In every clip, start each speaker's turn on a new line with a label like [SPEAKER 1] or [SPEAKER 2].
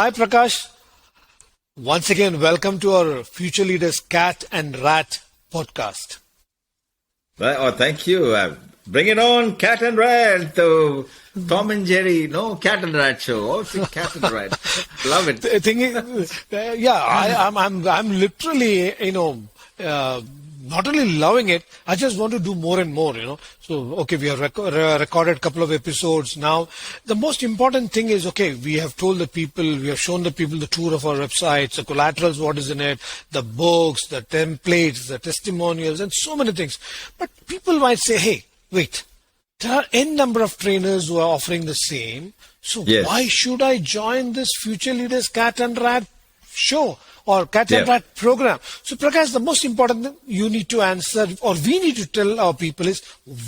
[SPEAKER 1] Hi, Prakash. Once again, welcome to our Future Leaders Cat and Rat podcast.
[SPEAKER 2] Oh, thank you. Bring it on, Cat and Rat. The Tom and Jerry, no, Cat and Rat show. Also, Cat and Rat. Love it.
[SPEAKER 1] The thing is, I'm literally, not only loving it, I just want to do more and more. So, okay, we have recorded a couple of episodes now. The most important thing is, okay, we have told the people, we have shown the people the tour of our websites, the collaterals, what is in it, the books, the templates, the testimonials, and so many things. But people might say, hey, wait, there are n number of trainers who are offering the same. So
[SPEAKER 2] Yes.
[SPEAKER 1] why should I join this Future Leaders Cat and Rat show or Cat and
[SPEAKER 2] Yeah.
[SPEAKER 1] Rat program? So Prakash, the most important thing you need to answer or we need to tell our people is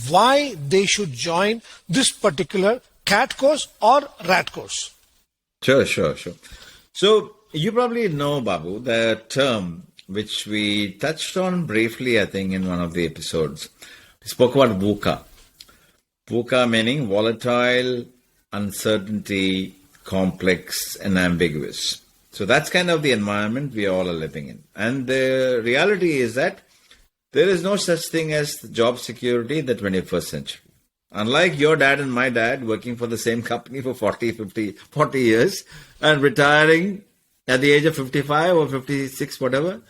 [SPEAKER 1] why they should join this particular cat course or rat course.
[SPEAKER 2] Sure. So, you probably know, Babu, the term which we touched on briefly, I think, in one of the episodes. We spoke about VUCA. VUCA meaning volatile, uncertainty, complex, and ambiguous. So that's kind of the environment we all are living in. And the reality is that there is no such thing as job security in the 21st century. Unlike your dad and my dad working for the same company for 40 years and retiring at the age of 55 or 56, whatever,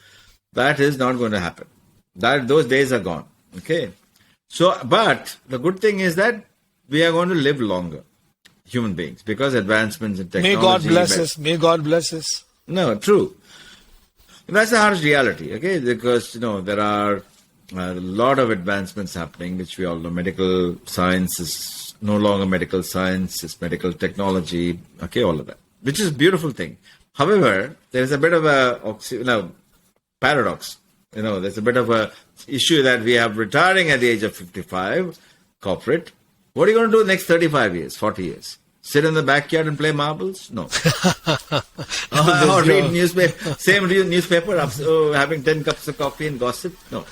[SPEAKER 2] that is not going to happen. Those days are gone. Okay. So, but the good thing is that we are going to live longer, human beings, because advancements in technology.
[SPEAKER 1] May God bless us. May God bless us.
[SPEAKER 2] No, true. That's the harsh reality, okay? Because, there are a lot of advancements happening, which we all know. Medical science is no longer medical science, it's medical technology, okay, all of that, which is a beautiful thing. However, there's a bit of a paradox. There's a bit of a issue that we have retiring at the age of 55, corporate. What are you going to do the next 35 years, 40 years? Sit in the backyard and play marbles? No. Or read newspaper, same newspaper, having 10 cups of coffee and gossip? No.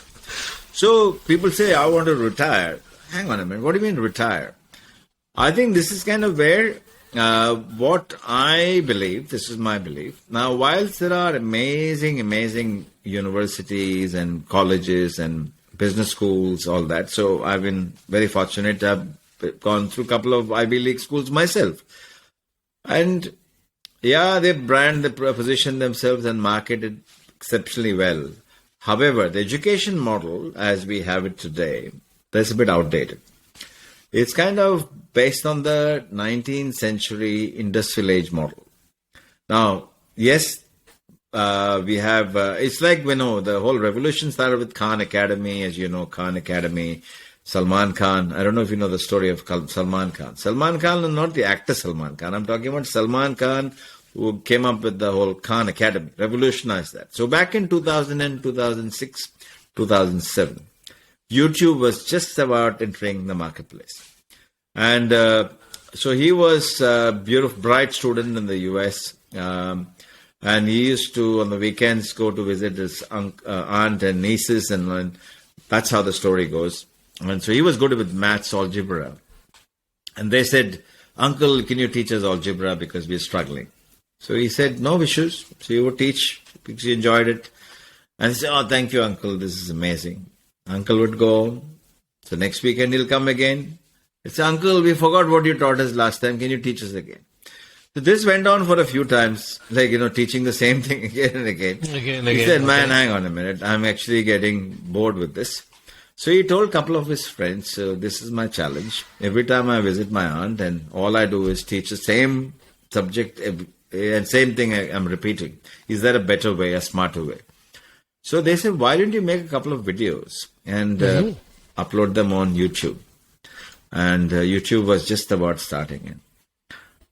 [SPEAKER 2] So people say, I want to retire. Hang on a minute. What do you mean retire? I think this is kind of where what I believe, this is my belief. Now, whilst there are amazing universities and colleges and business schools, all that. So I've been very fortunate. I've gone through a couple of Ivy League schools myself. And they position themselves and market it exceptionally well. However, the education model as we have it today, that's a bit outdated. It's kind of based on the 19th century industrial age model. Now, yes, we have, it's like, the whole revolution started with Khan Academy, as you know, Khan Academy, Salman Khan. I don't know if you know the story of Salman Khan. Salman Khan is not the actor Salman Khan. I'm talking about Salman Khan, who came up with the whole Khan Academy, revolutionized that. So back in 2000, 2006, 2007, YouTube was just about entering the marketplace. And so he was a beautiful, bright student in the US. And he used to, on the weekends, go to visit his aunt and nieces. And that's how the story goes. And so he was good with maths, algebra. And they said, Uncle, can you teach us algebra because we're struggling? So he said, no issues. So he would teach because he enjoyed it. And he said, oh, thank you, Uncle. This is amazing. Uncle would go. So next weekend he'll come again. He said, Uncle, we forgot what you taught us last time. Can you teach us again? So this went on for a few times, teaching the same thing again and again. He said, man, hang on a minute. I'm actually getting bored with this. So he told a couple of his friends, this is my challenge. Every time I visit my aunt and all I do is teach the same subject and same thing I'm repeating. Is there a better way, a smarter way? So they said, why don't you make a couple of videos and upload them on YouTube? And YouTube was just about starting in.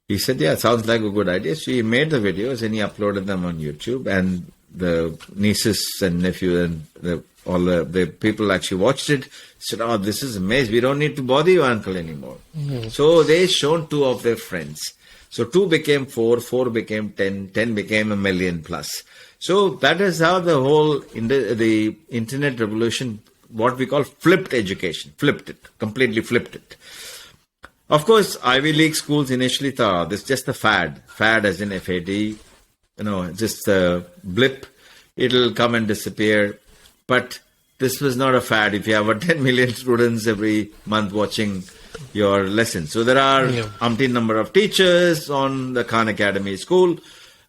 [SPEAKER 2] He said, yeah, sounds like a good idea. So he made the videos and he uploaded them on YouTube. And the nieces and nephew and all the people actually watched it. Said, oh, this is amazing. We don't need to bother you, Uncle, anymore. Mm-hmm. So they shown 2 of their friends. So 2 became 4, 4 became 10, 10 became 1 million plus. So that is how the whole the internet revolution, what we call flipped education, completely flipped it. Of course, Ivy League schools initially thought this is just a fad as in FAD, just a blip. It'll come and disappear. But this was not a fad if you have 10 million students every month watching your lessons. So there are umpteen number of teachers on the Khan Academy school.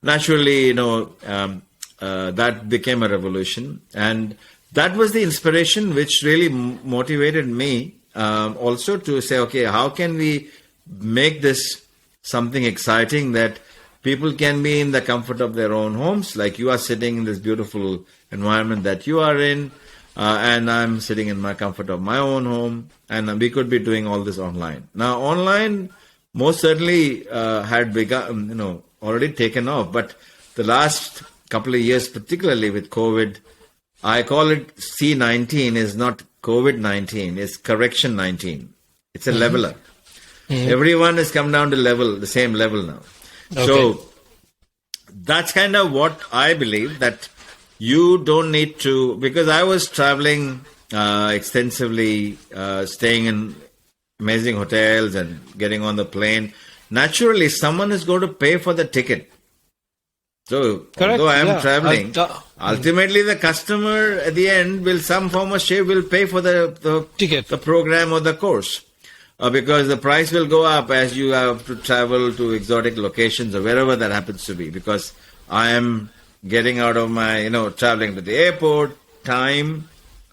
[SPEAKER 2] Naturally, that became a revolution. And that was the inspiration which really motivated me also to say, okay, how can we make this something exciting that people can be in the comfort of their own homes, like you are sitting in this beautiful environment that you are in, and I'm sitting in my comfort of my own home, and we could be doing all this online. Now, online most certainly had begun, already taken off, but the last couple of years, particularly with COVID, I call it C19 is not COVID-19, it's correction 19. It's a leveler. Everyone has come down to the same level now. Okay. So that's kind of what I believe, that you don't need to, because I was traveling extensively, staying in amazing hotels and getting on the plane. Naturally, someone is going to pay for the ticket. So, although I am traveling, ultimately the customer at the end some form of shape will pay for the
[SPEAKER 1] ticket,
[SPEAKER 2] the program or the course. Because the price will go up as you have to travel to exotic locations or wherever that happens to be. Because I am getting out of my, traveling to the airport, time,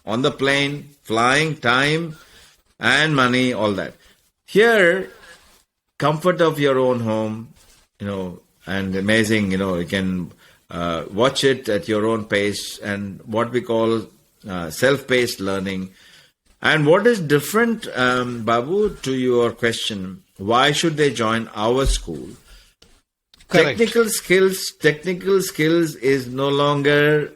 [SPEAKER 2] on the plane, flying, time, and money, all that. Here, comfort of your own home, and amazing, you can watch it at your own pace, and what we call self-paced learning. And what is different, Babu, to your question, why should they join our school?
[SPEAKER 1] Correct.
[SPEAKER 2] Technical skills is no longer,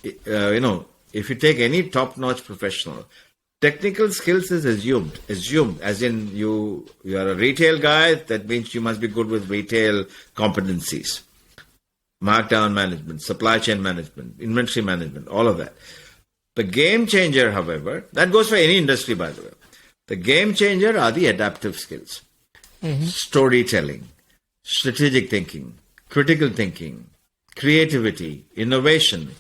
[SPEAKER 2] if you take any top-notch professional, technical skills is assumed, as in you are a retail guy, that means you must be good with retail competencies, markdown management, supply chain management, inventory management, all of that. The game changer, however, that goes for any industry, by the way. The game changer are the adaptive skills, storytelling, strategic thinking, critical thinking, creativity, innovation.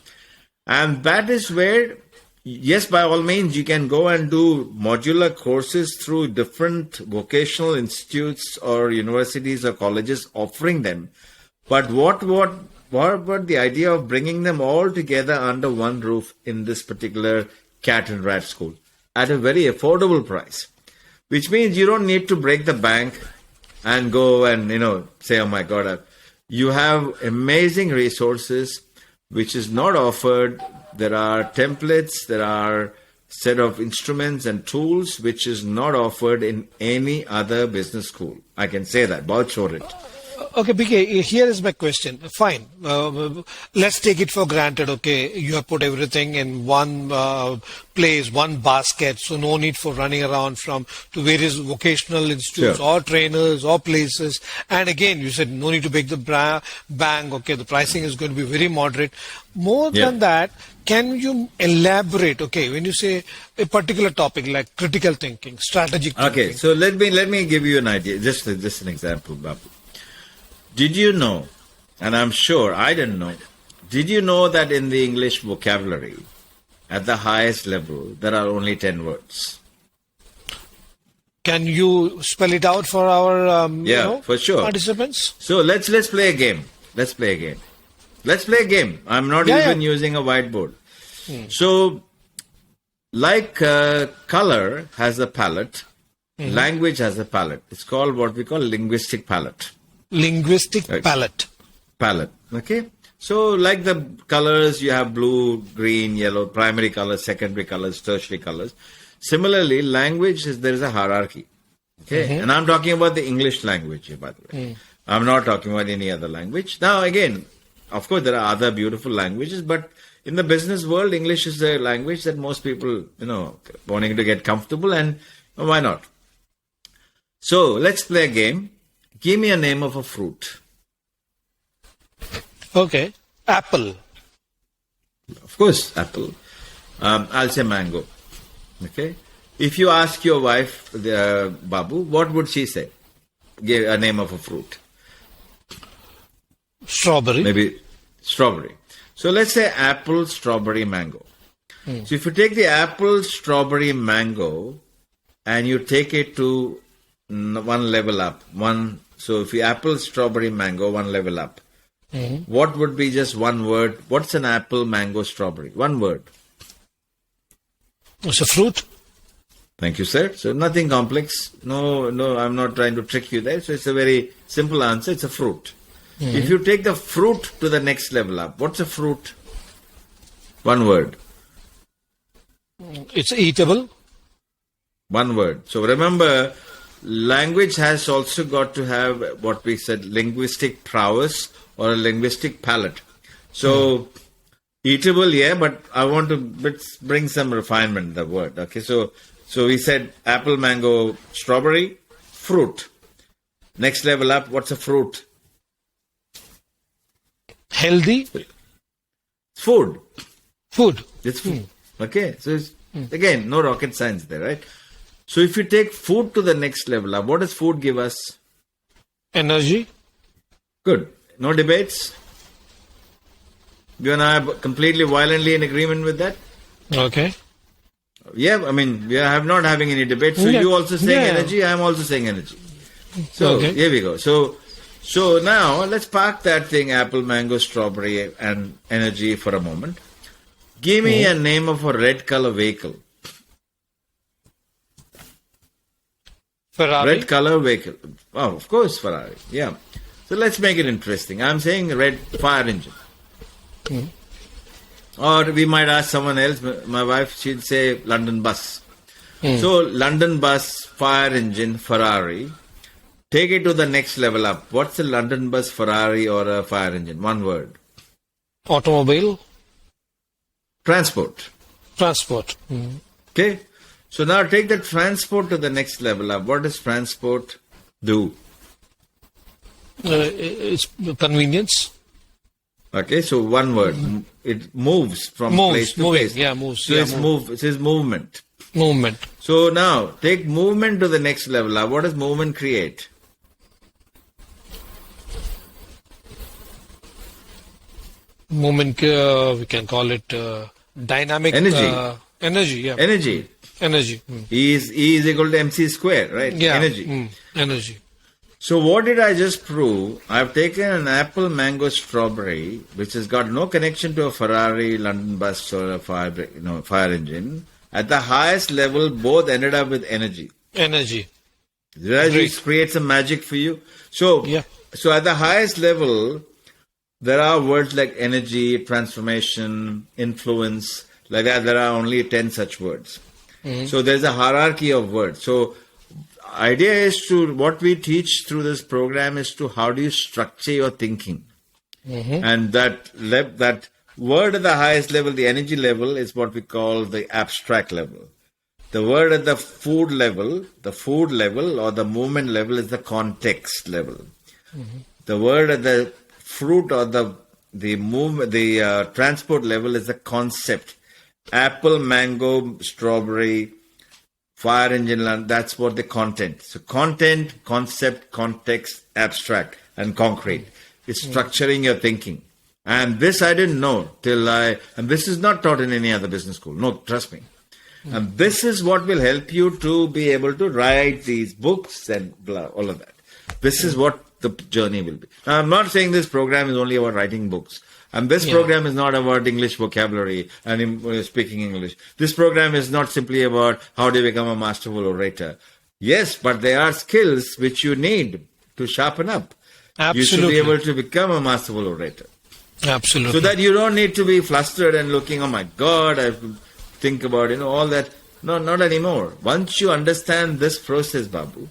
[SPEAKER 2] And that is where, yes, by all means, you can go and do modular courses through different vocational institutes or universities or colleges offering them. But what about the idea of bringing them all together under one roof in this particular cat and rat school at a very affordable price? Which means you don't need to break the bank and go and, say, oh my God, you have amazing resources which is not offered. There are templates, there are set of instruments and tools which is not offered in any other business school. I can say that, vouch for it.
[SPEAKER 1] Okay, BK, here is my question. Fine. Let's take it for granted. Okay, you have put everything in one place, one basket, so no need for running around to various vocational institutes or trainers or places. And again, you said no need to break the bank. Okay, the pricing is going to be very moderate. More than that, can you elaborate? Okay, when you say a particular topic like critical thinking, strategic thinking.
[SPEAKER 2] Okay, so let me give you an idea, just an example, Babu. Did you know, and I'm sure I didn't know, did you know that in the English vocabulary, at the highest level, there are only 10 words?
[SPEAKER 1] Can you spell it out for our
[SPEAKER 2] for sure.
[SPEAKER 1] participants?
[SPEAKER 2] So let's play a game. Let's play a game. I'm not even using a whiteboard. So, like color has a palette, language has a palette. It's called what we call linguistic palette.
[SPEAKER 1] Linguistic palette.
[SPEAKER 2] Okay. So, like the colors, you have blue, green, yellow, primary colors, secondary colors, tertiary colors. Similarly, language there is a hierarchy. Okay. And I'm talking about the English language here, by the way. I'm not talking about any other language. Now, again, of course, there are other beautiful languages, but in the business world, English is a language that most people, wanting to get comfortable, and why not? So, let's play a game. Give me a name of a fruit.
[SPEAKER 1] Okay. Apple.
[SPEAKER 2] Of course, apple. I'll say mango. Okay. if you ask your wife, Babu, what would she say? Give a name of a fruit.
[SPEAKER 1] Strawberry.
[SPEAKER 2] Maybe strawberry. So let's say apple, strawberry, mango. So if you take the apple, strawberry, mango, and you take it to one level up, so if you apple, strawberry, mango, one level up, what would be just one word? What's an apple, mango, strawberry? One word.
[SPEAKER 1] It's a fruit.
[SPEAKER 2] Thank you, sir. So nothing complex. No, I'm not trying to trick you there. So it's a very simple answer. It's a fruit. If you take the fruit to the next level up, what's a fruit? One word.
[SPEAKER 1] It's eatable.
[SPEAKER 2] One word. So remember, language has also got to have what we said, linguistic prowess or a linguistic palate. So, eatable, yeah, but I want to bring some refinement in the word. Okay, so we said apple, mango, strawberry, fruit. Next level up, what's a fruit?
[SPEAKER 1] Healthy.
[SPEAKER 2] Food.
[SPEAKER 1] Food.
[SPEAKER 2] It's food. Okay, so it's, again, no rocket science there, right? So if you take food to the next level up, what does food give us?
[SPEAKER 1] Energy.
[SPEAKER 2] Good. No debates? You and I are completely violently in agreement with that?
[SPEAKER 1] Okay.
[SPEAKER 2] Yeah, I mean, we are not having any debate. So you also saying energy, I am also saying energy. So here we go. So now let's park that thing, apple, mango, strawberry and energy for a moment. Give me a name of a red color vehicle.
[SPEAKER 1] Ferrari.
[SPEAKER 2] Red color vehicle. Oh, of course, Ferrari. Yeah. So let's make it interesting. I'm saying red fire engine. Or we might ask someone else. My wife, she'd say London bus. So London bus, fire engine, Ferrari. Take it to the next level up. What's a London bus, Ferrari or a fire engine? One word.
[SPEAKER 1] Automobile.
[SPEAKER 2] Transport.
[SPEAKER 1] Transport.
[SPEAKER 2] Okay. So now take the transport to the next level up. What does transport do?
[SPEAKER 1] It's convenience.
[SPEAKER 2] Okay, so one word. It moves from place to place.
[SPEAKER 1] Yeah, moves.
[SPEAKER 2] So it is movement.
[SPEAKER 1] Movement.
[SPEAKER 2] So now take movement to the next level up. What does movement create?
[SPEAKER 1] Movement, we can call it dynamic.
[SPEAKER 2] Energy.
[SPEAKER 1] Energy, yeah.
[SPEAKER 2] Energy.
[SPEAKER 1] Energy.
[SPEAKER 2] E is equal to mc square, right?
[SPEAKER 1] Yeah.
[SPEAKER 2] Energy.
[SPEAKER 1] Energy.
[SPEAKER 2] So what did I just prove? I've taken an apple, mango, strawberry, which has got no connection to a Ferrari, London bus, or a fire engine. At the highest level, both ended up with energy.
[SPEAKER 1] Energy.
[SPEAKER 2] Did I just create some magic for you? So at the highest level, there are words like energy, transformation, influence. Like that, there are only 10 such words. So there's a hierarchy of words. So idea is to, what we teach through this program is to how do you structure your thinking. And that word at the highest level, the energy level, is what we call the abstract level. The word at the food level or the movement level is the context level. The word at the fruit or the transport level is the concept. Apple, mango, strawberry, fire engine, that's what the content. So content, concept, context, abstract and concrete is structuring your thinking. And this I didn't know and this is not taught in any other business school. No, trust me. And this is what will help you to be able to write these books and blah, all of that. This is what the journey will be. Now, I'm not saying this program is only about writing books. And this program is not about English vocabulary and speaking English. This program is not simply about how do you become a masterful orator. Yes, but there are skills which you need to sharpen up.
[SPEAKER 1] Absolutely.
[SPEAKER 2] You should be able to become a masterful orator.
[SPEAKER 1] Absolutely.
[SPEAKER 2] So that you don't need to be flustered and looking, oh my God, I have to think about, all that. No, not anymore. Once you understand this process, Babu,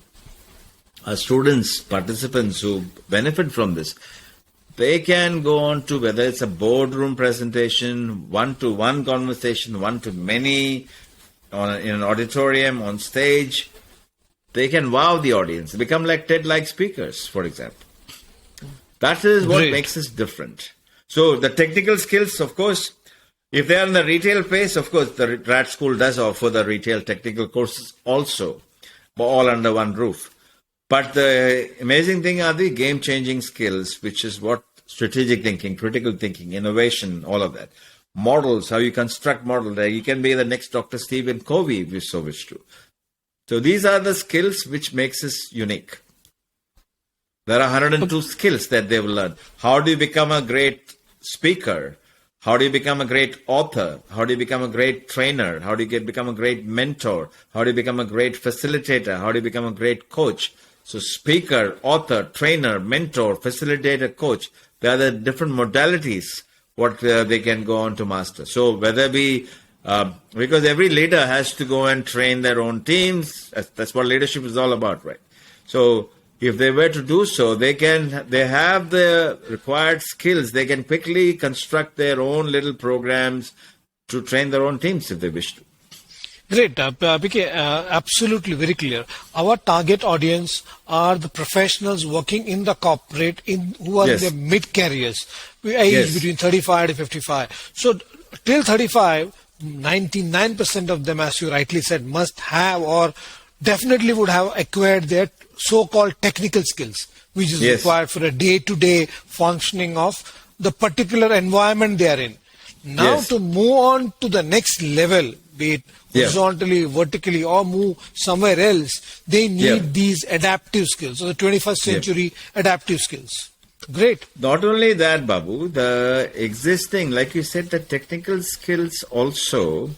[SPEAKER 2] our students, participants who benefit from this, they can go on to whether it's a boardroom presentation, one-to-one conversation, one-to-many, in an auditorium, on stage. They can wow the audience. They become like TED-like speakers, for example. That is what makes us different. So the technical skills, of course, If they are in the retail space, of course, the RAT school does offer the retail technical courses also, but all under one roof. But the amazing thing are the game-changing skills, which is what strategic thinking, critical thinking, innovation, all of that. Models, how you construct models. You can be the next Dr. Stephen Covey if you so wish to. So these are the skills which makes us unique. There are 102 skills that they've learned. How do you become a great speaker? How do you become a great author? How do you become a great trainer? How do you become a great mentor? How do you become a great facilitator? How do you become a great coach? So speaker, author, trainer, mentor, facilitator, coach, they are the different modalities what they can go on to master. So whether because every leader has to go and train their own teams. That's what leadership is all about, right? So if they were to do so, they have the required skills. They can quickly construct their own little programs to train their own teams if they wish to.
[SPEAKER 1] Great, PK, absolutely very clear. Our target audience are the professionals working in the corporate who are in their mid-careers, age between 35 to 55. So till 35, 99% of them, as you rightly said, must have or definitely would have acquired their so-called technical skills, which is required for a day-to-day functioning of the particular environment they are in. Now to move on to the next level, be it horizontally, vertically, or move somewhere else, they need these adaptive skills, so the 21st century adaptive skills. Great.
[SPEAKER 2] Not only that, Babu, the existing, like you said, the technical skills also,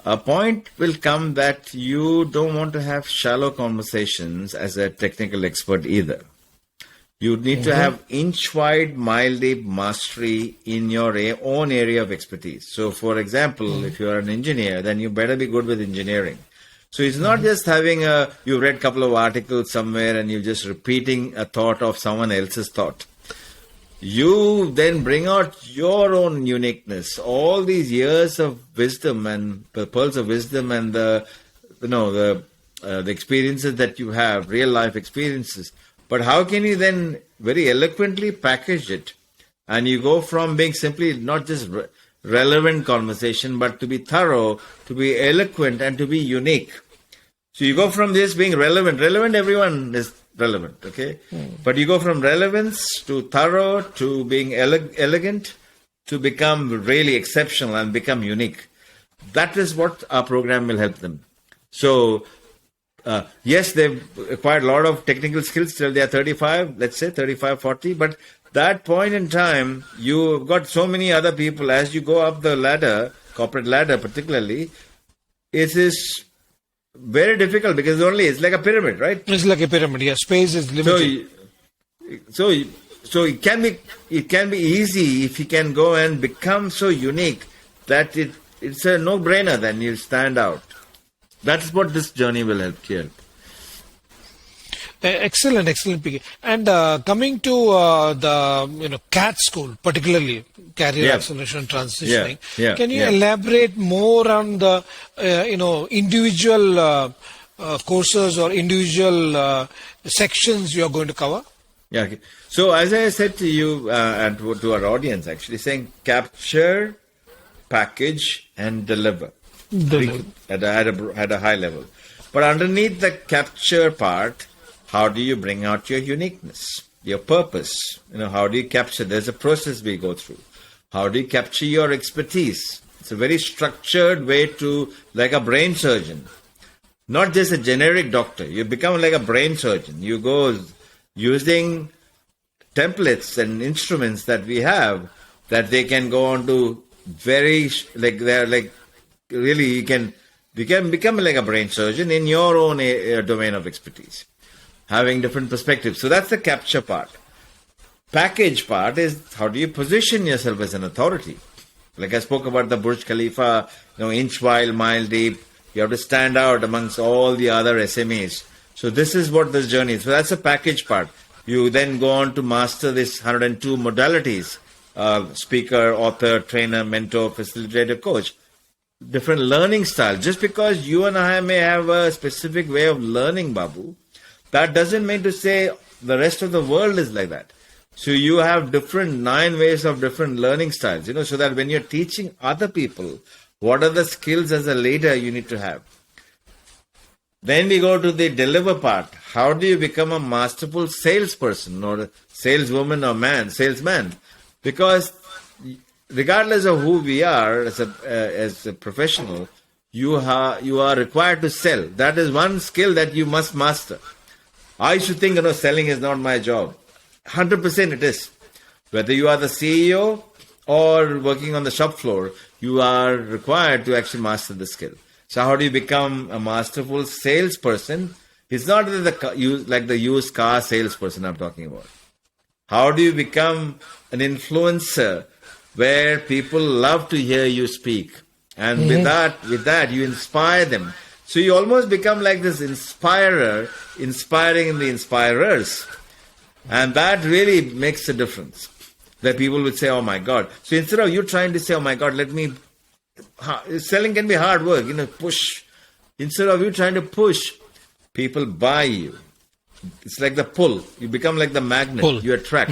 [SPEAKER 2] a point will come that you don't want to have shallow conversations as a technical expert either. You need to have inch-wide, mile-deep mastery in your own area of expertise. So, for example, if you're an engineer, then you better be good with engineering. So it's not just having you read a couple of articles somewhere and you're just repeating a thought of someone else's thought. You then bring out your own uniqueness, all these years of wisdom and the pearls of wisdom and the experiences that you have, real life experiences. But how can you then very eloquently package it? And you go from being simply not just relevant conversation, but to be thorough, to be eloquent, and to be unique. So you go from this being relevant. Relevant, everyone is relevant, okay? But you go from relevance to thorough to being elegant to become really exceptional and become unique. That is what our program will help them. So, yes, they've acquired a lot of technical skills till they are 35, let's say 35, 40. But that point in time, you've got so many other people as you go up the ladder, corporate ladder particularly, it is very difficult because it's like a pyramid, right?
[SPEAKER 1] It's like a pyramid, yeah. Space is limited.
[SPEAKER 2] So it can be easy if you can go and become so unique that it's a no-brainer. Then you stand out. That's what this journey will help you.
[SPEAKER 1] Excellent, PK. And coming to the CAT school, particularly career acceleration and transitioning, can you elaborate more on the individual courses or individual sections you are going to cover?
[SPEAKER 2] Yeah. Okay. So as I said to you and to our audience, actually saying capture, package, and deliver. At a high level. But underneath the capture part, how do you bring out your uniqueness, your purpose? How do you capture? There's a process we go through. How do you capture your expertise? It's a very structured way to, like a brain surgeon, not just a generic doctor. You become like a brain surgeon. You go using templates and instruments that we have that they can go on to really, you can become like a brain surgeon in your own domain of expertise, having different perspectives. So that's the capture part. Package part is how do you position yourself as an authority? Like I spoke about the Burj Khalifa, inch wide, mile deep. You have to stand out amongst all the other SMEs. So this is what this journey is. So that's the package part. You then go on to master this 102 modalities: speaker, author, trainer, mentor, facilitator, coach. Different learning styles. Just because you and I may have a specific way of learning, Babu, that doesn't mean to say the rest of the world is like that. So you have 9 ways of different learning styles, so that when you're teaching other people, what are the skills as a leader you need to have? Then we go to the deliver part. How do you become a masterful salesperson or a saleswoman or salesman? Because regardless of who we are as a professional, you are required to sell. That is one skill that you must master. I used to think, selling is not my job. 100% it is. Whether you are the CEO or working on the shop floor, you are required to actually master the skill. So how do you become a masterful salesperson? It's not like the used car salesperson I'm talking about. How do you become an influencer where people love to hear you speak? And with that, you inspire them. So you almost become like this inspirer, inspiring the inspirers. And that really makes a difference. That people would say, oh my God. So instead of you trying to say, oh my God, selling can be hard work, push. Instead of you trying to push, people buy you. It's like the pull. You become like the magnet. Pull. You attract.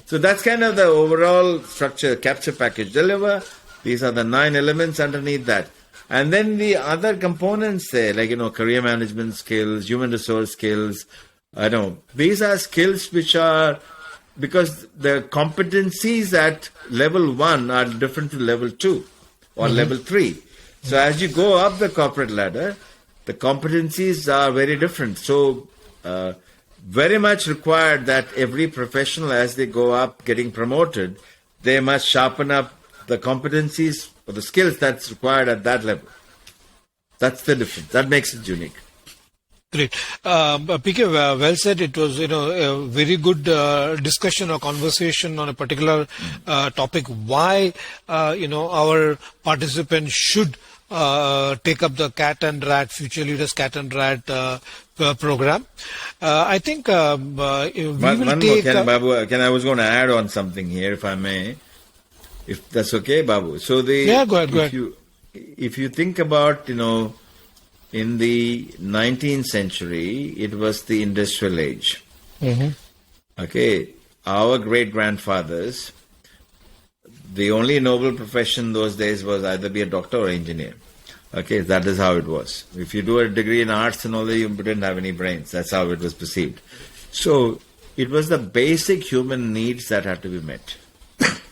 [SPEAKER 2] So that's kind of the overall structure, capture, package, deliver. These are the 9 elements underneath that. And then the other components there, like, career management skills, human resource skills. These are skills which are, because the competencies at level 1 are different to level 2 or level 3. So as you go up the corporate ladder, the competencies are very different. So very much required that every professional, as they go up getting promoted, they must sharpen up the competencies or the skills that's required at that level. That's the difference. That makes it unique.
[SPEAKER 1] Great. PK, well said. It was, a very good discussion or conversation on a particular topic. Why, our participants should take up the Cat and Rat, Future Leaders Cat and Rat program. I think we will take...
[SPEAKER 2] Babu, I was going to add on something here, if I may. If that's okay, Babu. So
[SPEAKER 1] go ahead.
[SPEAKER 2] If you think about, in the 19th century, it was the industrial age. Okay, our great-grandfathers, the only noble profession those days was either be a doctor or engineer. Okay, that is how it was. If you do a degree in arts and all that, you didn't have any brains. That's how it was perceived. So it was the basic human needs that had to be met.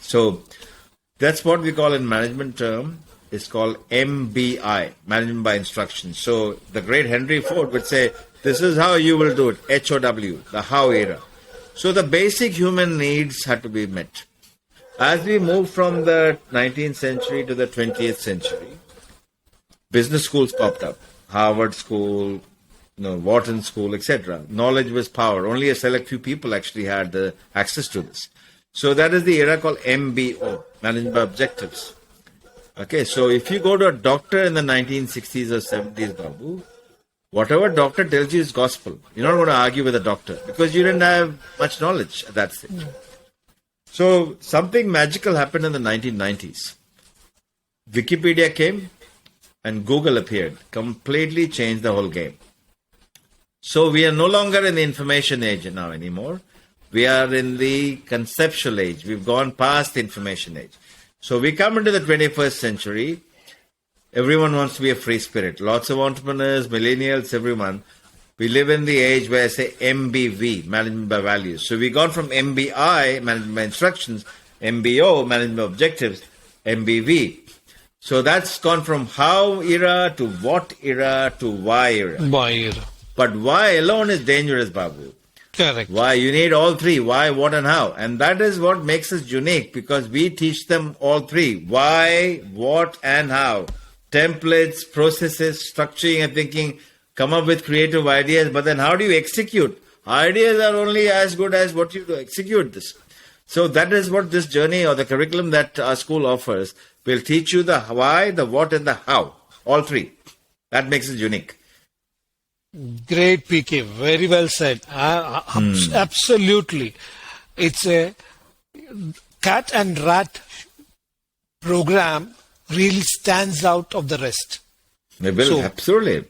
[SPEAKER 2] So that's what we call in management term. It's called MBI, Management by Instruction. So the great Henry Ford would say, this is how you will do it, HOW, the how era. So the basic human needs had to be met. As we move from the 19th century to the 20th century, business schools popped up. Harvard School, Wharton School, etc. Knowledge was power. Only a select few people actually had the access to this. So that is the era called MBO, Management by Objectives. Okay, so if you go to a doctor in the 1960s or 70s, Babu, whatever doctor tells you is gospel. You're not going to argue with a doctor because you didn't have much knowledge at that stage. So something magical happened in the 1990s. Wikipedia came and Google appeared. Completely changed the whole game. So we are no longer in the information age now anymore. We are in the conceptual age. We've gone past the information age. So we come into the 21st century. Everyone wants to be a free spirit. Lots of entrepreneurs, millennials, everyone. We live in the age where I say MBV, Management by Values. So we gone from MBI, Management by Instructions, MBO, Management by Objectives, MBV. So that's gone from how era to what era to why era.
[SPEAKER 1] Why era.
[SPEAKER 2] But why alone is dangerous, Babu.
[SPEAKER 1] Correct.
[SPEAKER 2] Why? You need all three. Why, what, and how. And that is what makes us unique because we teach them all three. Why, what, and how. Templates, processes, structuring and thinking, come up with creative ideas. But then how do you execute? Ideas are only as good as what you do. Execute this. So that is what this journey or the curriculum that our school offers will teach you the why, the what, and the how. All three. That makes it unique.
[SPEAKER 1] Great, PK. Very well said. Absolutely. It's a Cat and Rat program really stands out of the rest.
[SPEAKER 2] They will, absolutely.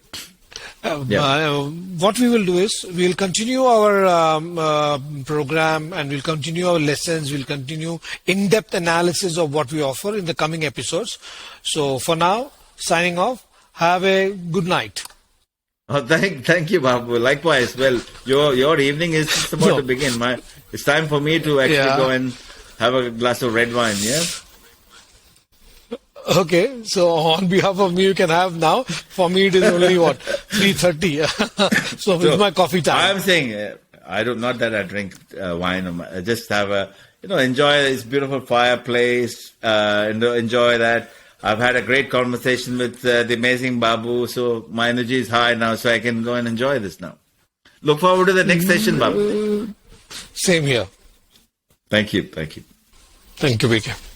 [SPEAKER 2] Yeah.
[SPEAKER 1] What we will do is we'll continue our program, and we'll continue our lessons. We'll continue in-depth analysis of what we offer in the coming episodes. So for now, signing off. Have a good night.
[SPEAKER 2] Oh, thank you, Babu. Likewise. Well, your evening is just about to begin. It's time for me to actually go and have a glass of red wine. Yeah.
[SPEAKER 1] Okay, so on behalf of me, you can have now. For me, it is only 3:30. So it's my coffee time.
[SPEAKER 2] I'm saying not that I drink wine. I just have enjoy this beautiful fireplace. Enjoy that. I've had a great conversation with the amazing Babu, so my energy is high now, so I can go and enjoy this now. Look forward to the next session, Babu.
[SPEAKER 1] Same here.
[SPEAKER 2] Thank you.
[SPEAKER 1] Thank you, VK.